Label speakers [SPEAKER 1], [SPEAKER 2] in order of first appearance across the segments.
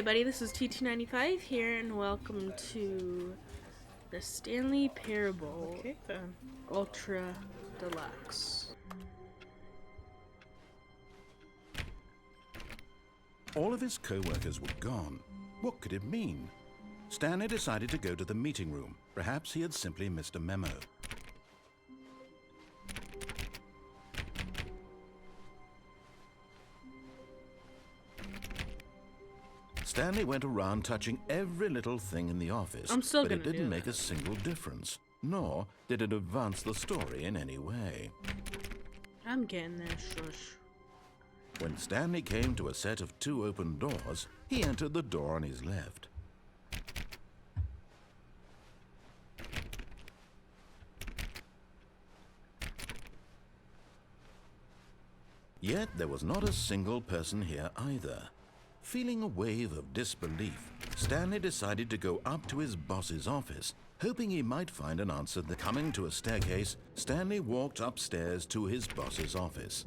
[SPEAKER 1] everybody, this is TT95 here, and welcome to the Stanley Parable Ultra Deluxe.
[SPEAKER 2] All of his co-workers were gone. What could it mean? Stanley decided to go to the meeting room. Perhaps he had simply missed a memo. Stanley went around touching every little thing in the office, but it didn't make a single difference, nor did it advance the story in any way.
[SPEAKER 1] I'm getting there, shush.
[SPEAKER 2] When Stanley came to a set of 2 open doors, he entered the door on his left. Yet there was not a single person here either. Feeling a wave of disbelief, Stanley decided to go up to his boss's office, hoping he might find an answer. Coming to a staircase, Stanley walked upstairs to his boss's office.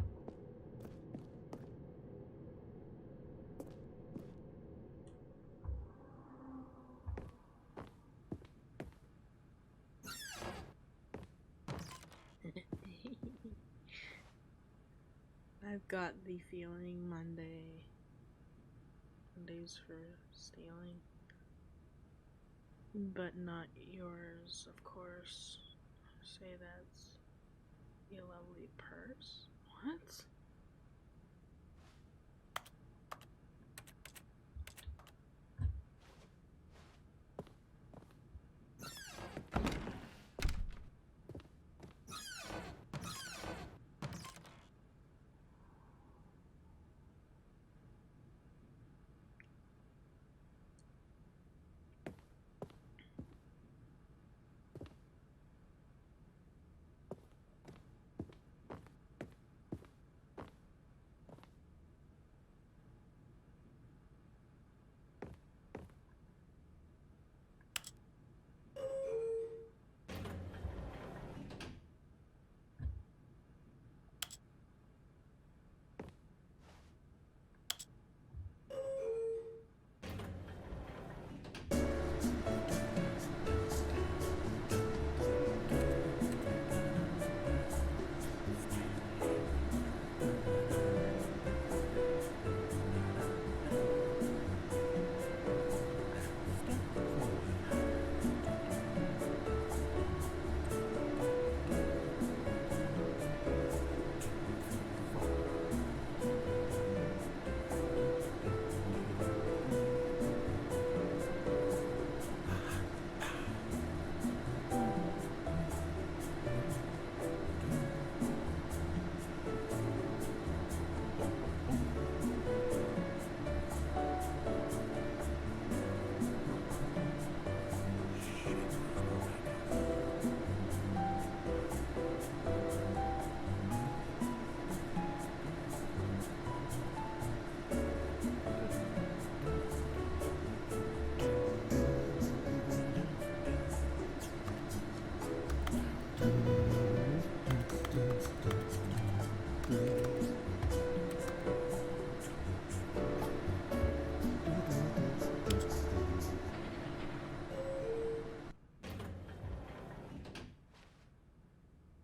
[SPEAKER 1] I've got the feeling Monday's for stealing, but not yours, of course. Say that's a lovely purse. What?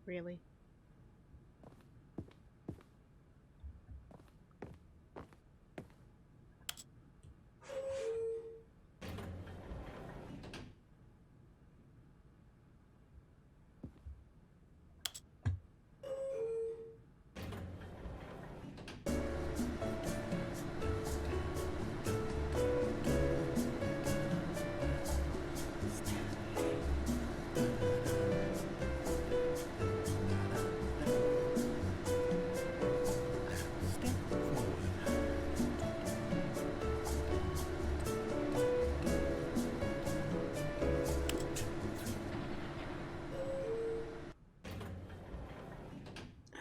[SPEAKER 1] Really?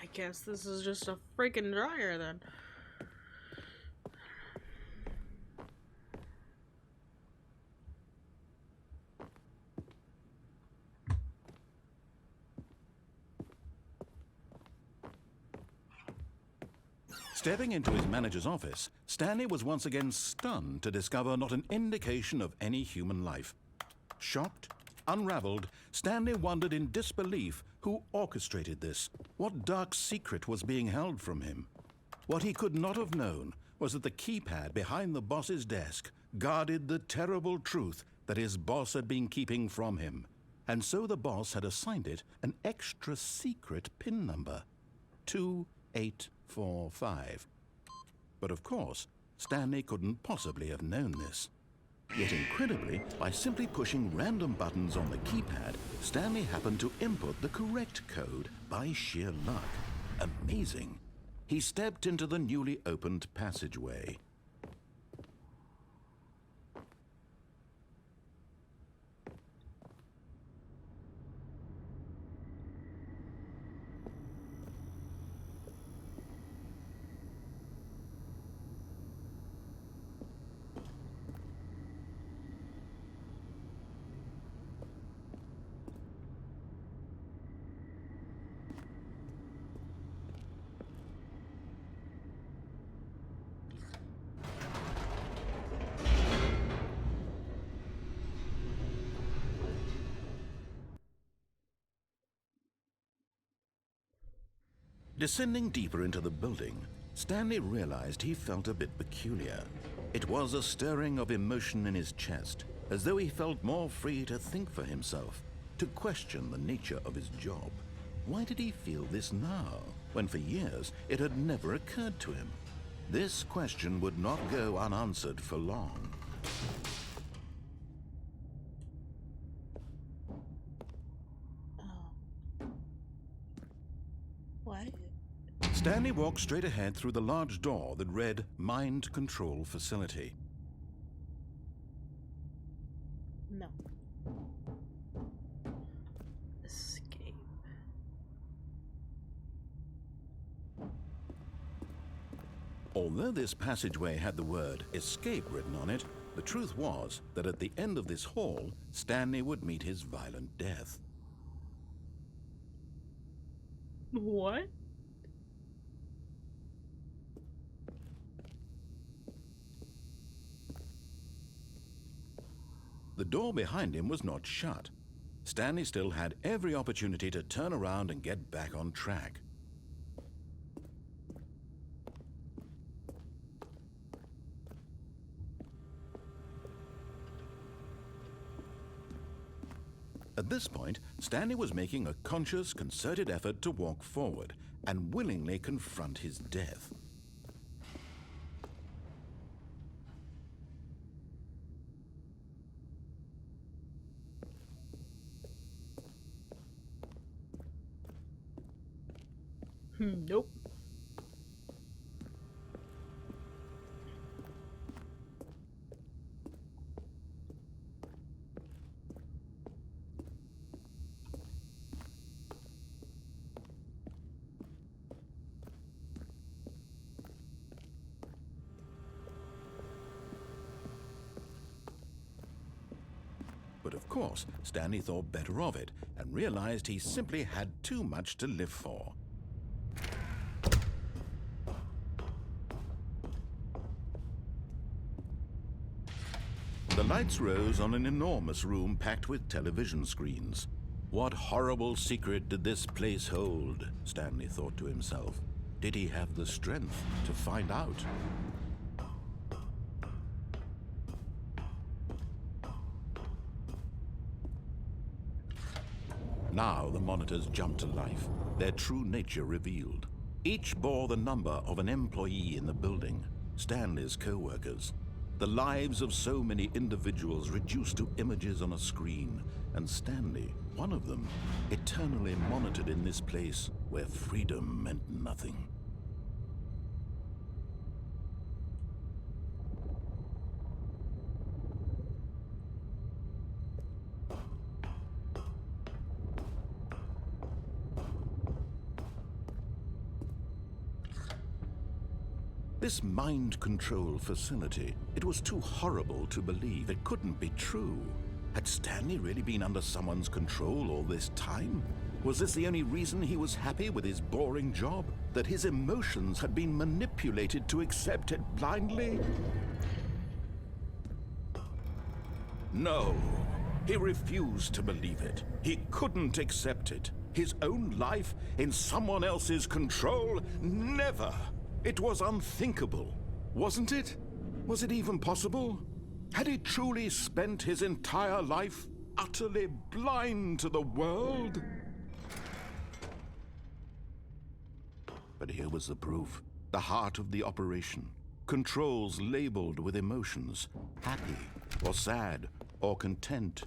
[SPEAKER 1] I guess this is just a freaking dryer then.
[SPEAKER 2] Stepping into his manager's office, Stanley was once again stunned to discover not an indication of any human life. Shocked, unraveled, Stanley wondered in disbelief who orchestrated this, what dark secret was being held from him. What he could not have known was that the keypad behind the boss's desk guarded the terrible truth that his boss had been keeping from him. And so the boss had assigned it an extra secret PIN number, 2845. But of course, Stanley couldn't possibly have known this. Yet incredibly, by simply pushing random buttons on the keypad, Stanley happened to input the correct code by sheer luck. Amazing. He stepped into the newly opened passageway. Descending deeper into the building, Stanley realized he felt a bit peculiar. It was a stirring of emotion in his chest, as though he felt more free to think for himself, to question the nature of his job. Why did he feel this now, when for years it had never occurred to him? This question would not go unanswered for long.
[SPEAKER 1] What?
[SPEAKER 2] Stanley walked straight ahead through the large door that read Mind Control Facility.
[SPEAKER 1] No. Escape.
[SPEAKER 2] Although this passageway had the word escape written on it, the truth was that at the end of this hall, Stanley would meet his violent death.
[SPEAKER 1] What?
[SPEAKER 2] The door behind him was not shut. Stanley still had every opportunity to turn around and get back on track. At this point, Stanley was making a conscious, concerted effort to walk forward and willingly confront his death.
[SPEAKER 1] Nope.
[SPEAKER 2] But of course, Stanley thought better of it and realized he simply had too much to live for. The lights rose on an enormous room packed with television screens. What horrible secret did this place hold? Stanley thought to himself. Did he have the strength to find out? Now the monitors jumped to life, their true nature revealed. Each bore the number of an employee in the building, Stanley's co-workers. The lives of so many individuals reduced to images on a screen, and Stanley, one of them, eternally monitored in this place where freedom meant nothing. This mind control facility, it was too horrible to believe. It couldn't be true. Had Stanley really been under someone's control all this time? Was this the only reason he was happy with his boring job? That his emotions had been manipulated to accept it blindly? No, he refused to believe it. He couldn't accept it. His own life in someone else's control? Never! It was unthinkable, wasn't it? Was it even possible? Had he truly spent his entire life utterly blind to the world? But here was the proof. The heart of the operation. Controls labeled with emotions. Happy, or sad, or content.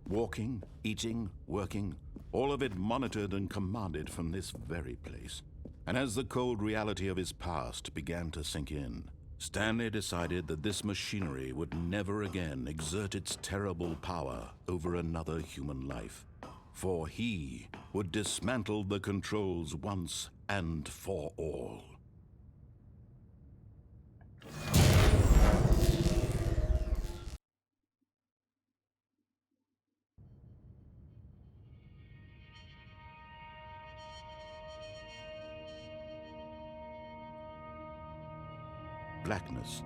[SPEAKER 2] Walking, eating, working. All of it monitored and commanded from this very place. And as the cold reality of his past began to sink in, Stanley decided that this machinery would never again exert its terrible power over another human life. For he would dismantle the controls once and for all. Blackness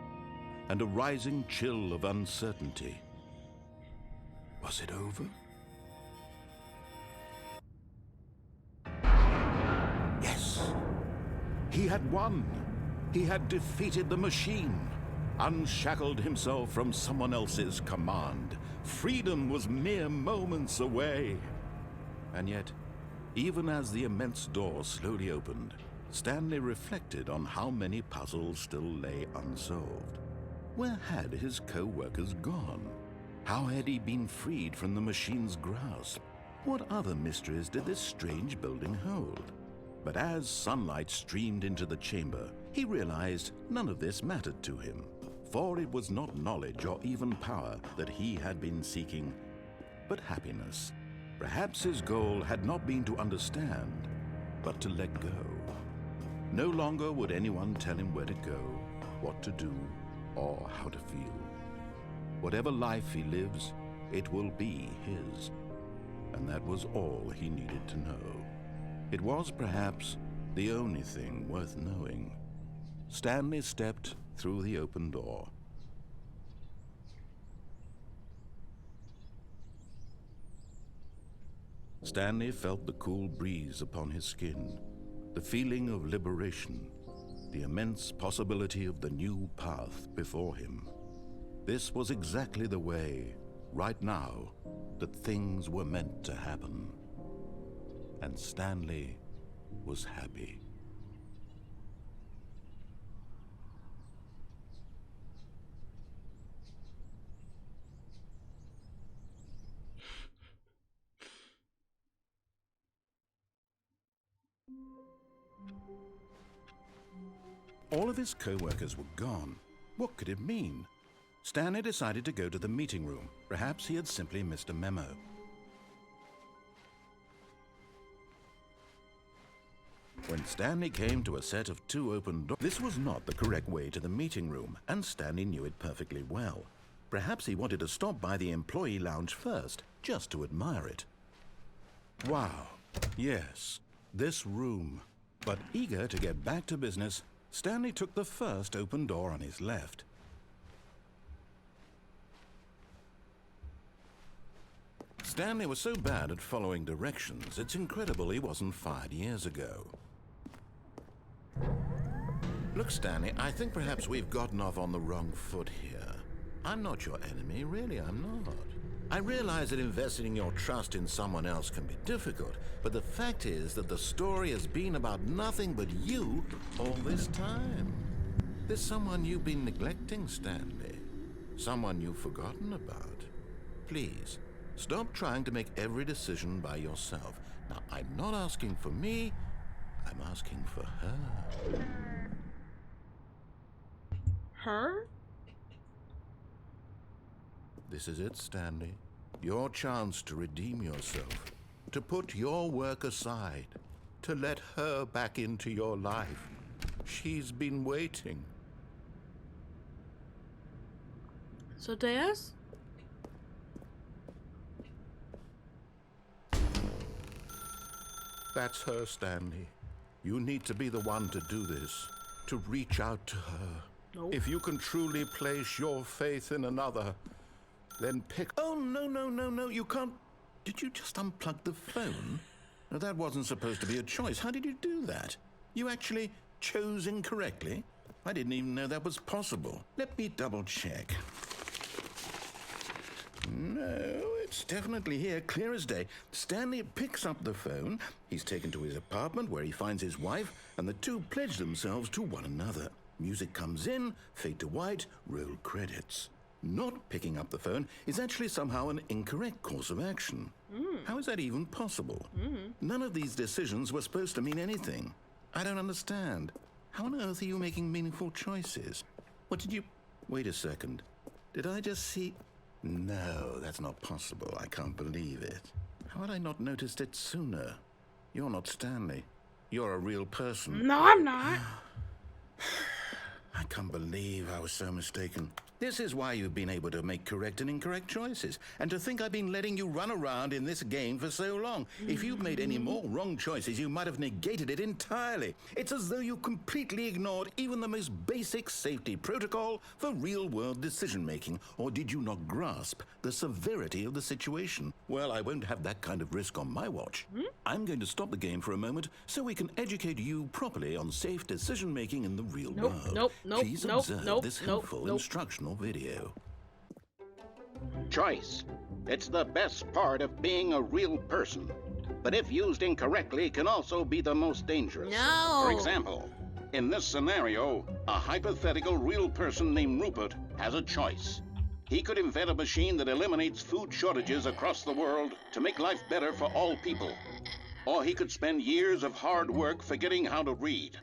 [SPEAKER 2] and a rising chill of uncertainty. Was it over? Yes. He had won. He had defeated the machine, unshackled himself from someone else's command. Freedom was mere moments away. And yet, even as the immense door slowly opened, Stanley reflected on how many puzzles still lay unsolved. Where had his co-workers gone? How had he been freed from the machine's grasp? What other mysteries did this strange building hold? But as sunlight streamed into the chamber, he realized none of this mattered to him, for it was not knowledge or even power that he had been seeking, but happiness. Perhaps his goal had not been to understand, but to let go. No longer would anyone tell him where to go, what to do, or how to feel. Whatever life he lives, it will be his. And that was all he needed to know. It was perhaps the only thing worth knowing. Stanley stepped through the open door. Stanley felt the cool breeze upon his skin, the feeling of liberation, the immense possibility of the new path before him. This was exactly the way, right now, that things were meant to happen. And Stanley was happy. All of his co-workers were gone. What could it mean? Stanley decided to go to the meeting room. Perhaps he had simply missed a memo. When Stanley came to a set of 2 open doors, this was not the correct way to the meeting room, and Stanley knew it perfectly well. Perhaps he wanted to stop by the employee lounge first, just to admire it. Wow, yes, this room. But eager to get back to business, Stanley took the first open door on his left. Stanley was so bad at following directions, it's incredible he wasn't fired years ago. Look, Stanley, I think perhaps we've gotten off on the wrong foot here. I'm not your enemy, really, I'm not. I realize that investing your trust in someone else can be difficult, but the fact is that the story has been about nothing but you all this time. There's someone you've been neglecting, Stanley. Someone you've forgotten about. Please, stop trying to make every decision by yourself. Now, I'm not asking for me, I'm asking for her.
[SPEAKER 1] Her?
[SPEAKER 2] This is it, Stanley. Your chance to redeem yourself, to put your work aside, to let her back into your life. She's been waiting.
[SPEAKER 1] So Deus?
[SPEAKER 2] That's her, Stanley. You need to be the one to do this, to reach out to her.
[SPEAKER 1] Nope.
[SPEAKER 2] If you can truly place your faith in another, then pick... Oh, no, you can't... Did you just unplug the phone? No, that wasn't supposed to be a choice. How did you do that? You actually chose incorrectly? I didn't even know that was possible. Let me double check. No, it's definitely here, clear as day. Stanley picks up the phone. He's taken to his apartment where he finds his wife, and the two pledge themselves to one another. Music comes in, fade to white, roll credits. Not picking up the phone is actually somehow an incorrect course of action. How is that even possible? None of these decisions were supposed to mean anything. I don't understand. How on earth are you making meaningful choices? What did you... Wait a second. Did I just see... No, that's not possible. I can't believe it. How had I not noticed it sooner? You're not Stanley. You're a real person.
[SPEAKER 1] No, I'm not.
[SPEAKER 2] I can't believe I was so mistaken. This is why you've been able to make correct and incorrect choices. And to think I've been letting you run around in this game for so long. If you'd made any more wrong choices, you might have negated it entirely. It's as though you completely ignored even the most basic safety protocol for real-world decision-making. Or did you not grasp the severity of the situation? Well, I won't have that kind of risk on my watch. I'm going to stop the game for a moment so we can educate you properly on safe decision-making in the real world. Please observe this helpful instructional video.
[SPEAKER 3] Choice. It's the best part of being a real person. But if used incorrectly, can also be the most dangerous.
[SPEAKER 1] No.
[SPEAKER 3] For example, in this scenario, a hypothetical real person named Rupert has a choice. He could invent a machine that eliminates food shortages across the world to make life better for all people. Or he could spend years of hard work forgetting how to read.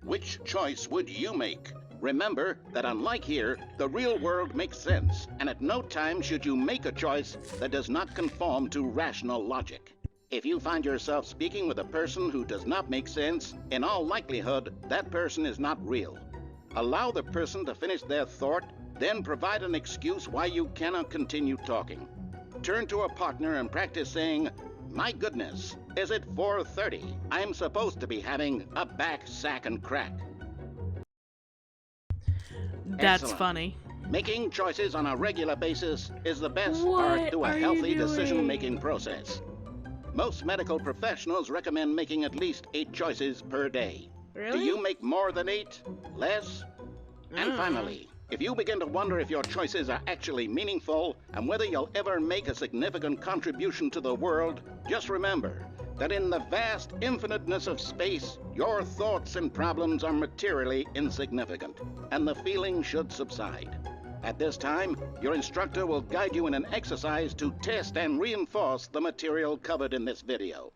[SPEAKER 3] Which choice would you make? Remember that unlike here, the real world makes sense, and at no time should you make a choice that does not conform to rational logic. If you find yourself speaking with a person who does not make sense, in all likelihood, that person is not real. Allow the person to finish their thought, then provide an excuse why you cannot continue talking. Turn to a partner and practice saying, "My goodness, is it 4:30? I'm supposed to be having a back, sack, and crack."
[SPEAKER 1] That's
[SPEAKER 3] Excellent.
[SPEAKER 1] funny.
[SPEAKER 3] Making choices on a regular basis is the best
[SPEAKER 1] What
[SPEAKER 3] part to a
[SPEAKER 1] are you
[SPEAKER 3] healthy
[SPEAKER 1] doing?
[SPEAKER 3] decision-making process. Most medical professionals recommend making at least 8 choices per day.
[SPEAKER 1] Really?
[SPEAKER 3] Do you make more than 8? Less? And finally, if you begin to wonder if your choices are actually meaningful and whether you'll ever make a significant contribution to the world, just remember that in the vast infiniteness of space, your thoughts and problems are materially insignificant, and the feeling should subside. At this time, your instructor will guide you in an exercise to test and reinforce the material covered in this video.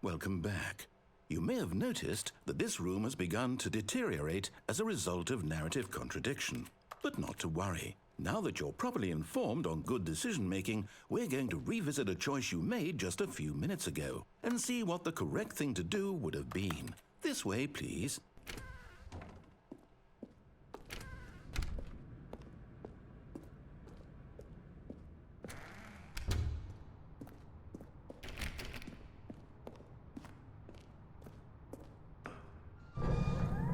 [SPEAKER 2] Welcome back. You may have noticed that this room has begun to deteriorate as a result of narrative contradiction. But not to worry. Now that you're properly informed on good decision-making, we're going to revisit a choice you made just a few minutes ago and see what the correct thing to do would have been. This way, please.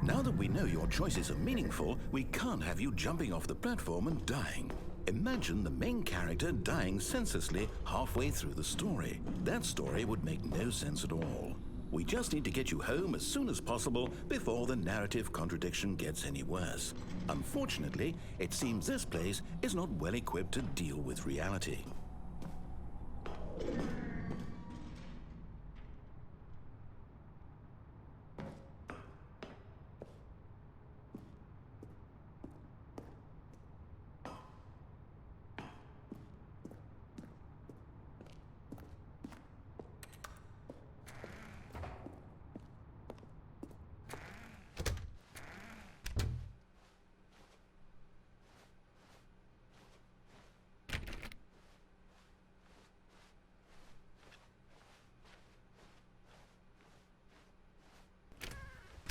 [SPEAKER 2] Now that we know your choices are meaningful, we can't have you jumping off the platform and dying. Imagine the main character dying senselessly halfway through the story. That story would make no sense at all. We just need to get you home as soon as possible before the narrative contradiction gets any worse. Unfortunately, it seems this place is not well equipped to deal with reality.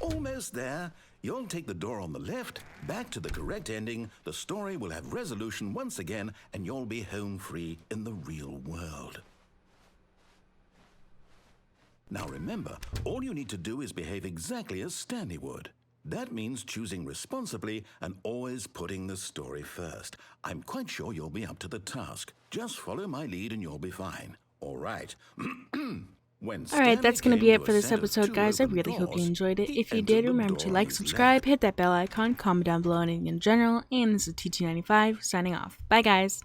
[SPEAKER 2] Almost there. You'll take the door on the left, back to the correct ending, the story will have resolution once again, and you'll be home free in the real world. Now remember, all you need to do is behave exactly as Stanley would. That means choosing responsibly and always putting the story first. I'm quite sure you'll be up to the task. Just follow my lead and you'll be fine. All right.
[SPEAKER 4] Alright, that's going to be it for this episode, guys. I really hope you enjoyed it. If you did, remember to like, subscribe, hit that bell icon, comment down below anything in general, and this is T295 signing off. Bye, guys.